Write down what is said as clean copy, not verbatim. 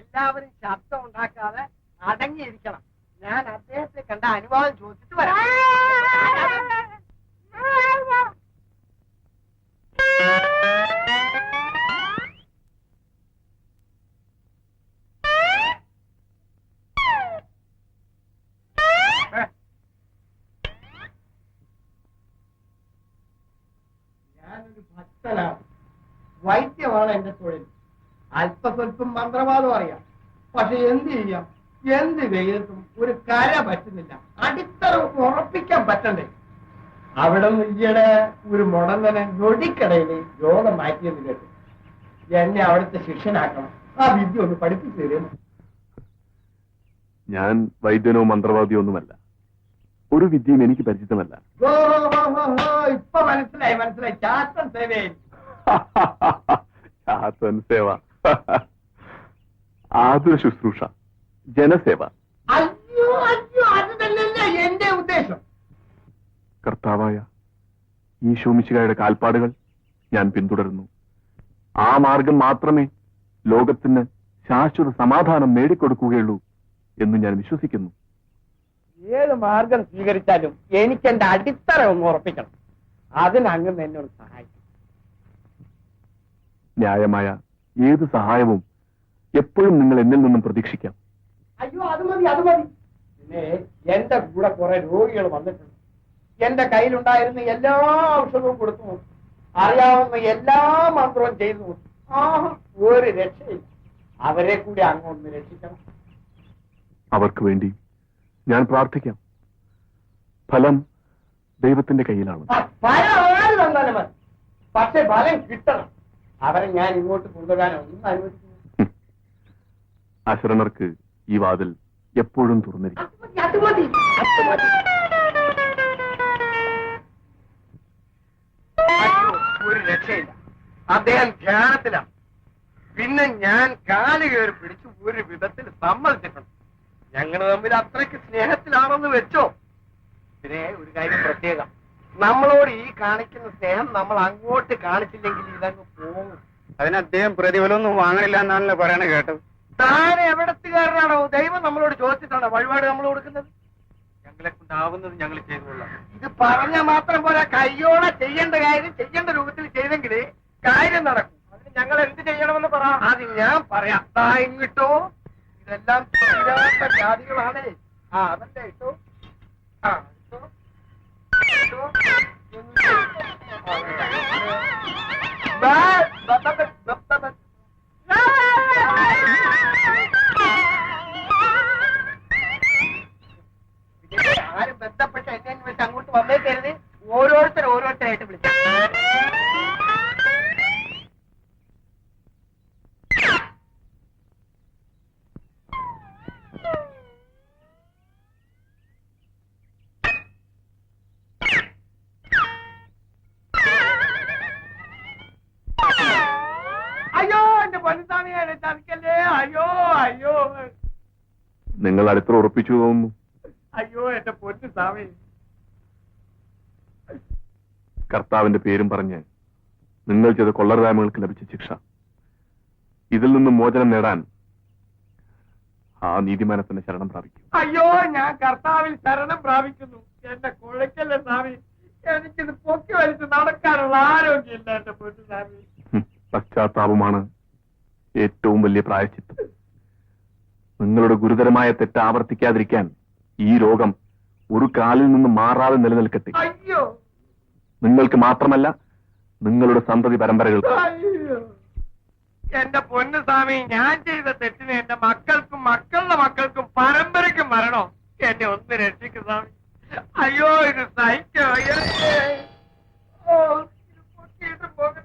എല്ലാവരും ശബ്ദം ഉണ്ടാക്കാതെ അടങ്ങിയിരിക്കണം. ഞാൻ അദ്ദേഹത്തെ കണ്ട അനുവാദം ചോദിച്ചിട്ട് വരാം. ഞാനൊരു ഭക്തനാണ്, വൈദ്യമാണ് എന്റെ തൊഴിൽ. അല്പസ്വല്പം മന്ത്രവാദം അറിയാം. പക്ഷെ എന്ത് ചെയ്യാം, എന്ത് വെയിലത്തും ഒരു കര പറ്റുന്നില്ല. അടിത്തറ ഉറപ്പിക്കാൻ പറ്റണ്ടേ? അവിടെ ഈയിടെ ഒരു മുടന്തനെ ഞൊടിക്കടയിൽ രോഗം മാറ്റിയെന്ന് കേട്ടു. എന്നെ അവിടുത്തെ ശിഷ്യനാക്കണം. ആ വിദ്യ ഒന്ന് പഠിപ്പിച്ചു തരുമോ? ഞാൻ വൈദ്യനോ മന്ത്രവാദിയോ ഒന്നുമല്ല. ഒരു വിദ്യയും എനിക്ക് പരിചിതമല്ല. ഇപ്പൊ മനസ്സിലായി മനസ്സിലായി. ചാത്തൻ സേവ. ചാത്തൻ സേവ, ആതുര ശുശ്രൂഷ, ജനസേവ. അയ്യോ അയ്യോ, അത് തന്നെയല്ലേ എന്റെ ഉദ്ദേശം. കർത്താവായ ഈശോമിശിഹായുടെ കാൽപ്പാടുകൾ ഞാൻ പിന്തുടരുന്നു. ആ മാർഗം മാത്രമേ ലോകത്തിന് ശാശ്വത സമാധാനം നേടിക്കൊടുക്കുകയുള്ളൂ എന്ന് ഞാൻ വിശ്വസിക്കുന്നു. ഏത് മാർഗം സ്വീകരിച്ചാലും എനിക്ക് എന്റെ അടിത്തറ ഒന്ന് ഉറപ്പിക്കണം. അതിനങ്ങ് എന്നോട് സഹായിക്കും. ന്യായമായ ഏത് സഹായവും എപ്പോഴും നിങ്ങൾ എന്നിൽ നിന്നും പ്രതീക്ഷിക്കാം. അയ്യോ അത് മതി അത് മതി. പിന്നെ എന്റെ കൂടെ കുറെ രോഗികൾ വന്നിട്ടുണ്ട്. എന്റെ കയ്യിലുണ്ടായിരുന്ന എല്ലാ ഔഷധവും കൊടുത്തു നോക്കി, അറിയാവുന്ന എല്ലാ മന്ത്രവും ചെയ്തു നോക്കി. ഒരു രക്ഷയില്ല. അവരെ കൂടി അങ്ങൊന്ന് രക്ഷിക്കണം. അവർക്ക് വേണ്ടി ഞാൻ പ്രാർത്ഥിക്കാം. ഫലം ദൈവത്തിന്റെ കയ്യിലാണ്. ഫലം ആര് തന്നാലും മതി, പക്ഷെ ഫലം കിട്ടണം. അവരെ ഞാൻ ഇങ്ങോട്ട് കൊണ്ടുവരാനൊന്നും അനുവദിക്കുന്നു. അശരണർക്ക് ഈ വാതിൽ എപ്പോഴും തുറന്നിരിക്കും. അത് മതി അത് മതി. ഒരു രക്ഷയില്ല. അദ്ദേഹം ധ്യാനത്തിലാണ്. പിന്നെ ഞാൻ കാല് കയറി പിടിച്ച് ഒരു വിധത്തിൽ സമ്മതിച്ചിട്ടുണ്ട്. ഞങ്ങൾ തമ്മിൽ അത്രയ്ക്ക് സ്നേഹത്തിലാണെന്ന് വെച്ചോ. പിന്നെ ഒരു കാര്യം പ്രത്യേകം, നമ്മളോട് ഈ കാണിക്കുന്ന സ്നേഹം നമ്മൾ അങ്ങോട്ട് കാണിച്ചില്ലെങ്കിൽ ഇതങ്ങ് പോകും. അതിന് അദ്ദേഹം പ്രതിഫലമൊന്നും വാങ്ങണില്ല എന്നാണല്ലോ പറയണ കേട്ടത്. താൻ എവിടത്തുകാരനാണോ? ദൈവം നമ്മളോട് ചോദിച്ചിട്ടാണോ വഴിപാട് നമ്മൾ കൊടുക്കുന്നത്? ഞങ്ങളെ കൊണ്ടാവുന്നത് ഞങ്ങൾ ചെയ്തുകൊള്ളാം. ഇത് പറഞ്ഞ മാത്രം പോലെ കയ്യോടെ ചെയ്യേണ്ട കാര്യം ചെയ്യേണ്ട രൂപത്തിൽ ചെയ്തെങ്കിൽ കാര്യം നടക്കും. അതിന് ഞങ്ങൾ എന്ത് ചെയ്യണമെന്ന് പറ. അത് ഞാൻ പറയാം. ഇട്ടോ ഇതെല്ലാം തീരാത്ത ജാതികളാണ്. അതല്ലേ ഇട്ടോ. ഇട്ടോ ഇട്ടോ. ആരും ബന്ധപ്പെട്ട എന്നെ വെച്ച് അങ്ങോട്ട് വന്നേക്കരുത്. ഓരോരുത്തരായിട്ട് വിളിച്ചു. അയ്യോ എന്റെ പൊന്നുസ്വാമിയാണ്, ചതിക്കല്ലേ. അയ്യോ അയ്യോ. നിങ്ങൾ അടുത്ത ഉറപ്പിച്ചു തോന്നുന്നു. അയ്യോ എന്റെ പൊന്നുസ്വാമി. കർത്താവിന്റെ പേരും പറഞ്ഞ് നിങ്ങൾ ചെയ്ത കൊള്ളരുതായ്മകൾക്ക് ലഭിച്ച ശിക്ഷ, ഇതിൽ നിന്നും മോചനം നേടാൻ ആ നീതിമാനത്തിന്റെ ശരണം പ്രാപിക്കും. അയ്യോ ഞാൻ കർത്താവിൽ ശരണം പ്രാപിക്കുന്നു. എന്റെ കുഴക്കല്ലേ സ്വാമി. എനിക്കിത് പൊക്കി വലിച്ച് നടക്കാനുള്ള ആരോഗ്യമില്ല എന്റെ പൊന്നുസ്വാമി. പശ്ചാത്താപമാണ് ഏറ്റവും വലിയ പ്രായശ്ചിത്തം. നിങ്ങളുടെ ഗുരുതരമായ തെറ്റ് ആവർത്തിക്കാതിരിക്കാൻ ഈ രോഗം ഒരു കാലിൽ നിന്ന് മാറാതെ നിലനിൽക്കട്ടെ. അയ്യോ നിങ്ങൾക്ക് മാത്രമല്ല, നിങ്ങളുടെ സന്തതി പരമ്പരകൾക്ക്. അയ്യോ എന്റെ പൊന്നുസ്വാമി, ഞാൻ ചെയ്ത തെറ്റിന് എന്റെ മക്കൾക്കും മക്കളുടെ മക്കൾക്കും പരമ്പരയ്ക്കും മരണോ. എന്നെ ഒന്ന് രക്ഷിക്കും സ്വാമി. അയ്യോ ഇത് സഹിക്കോ. ഇത് പൊക്കിയിട്ട് പോകരുത്.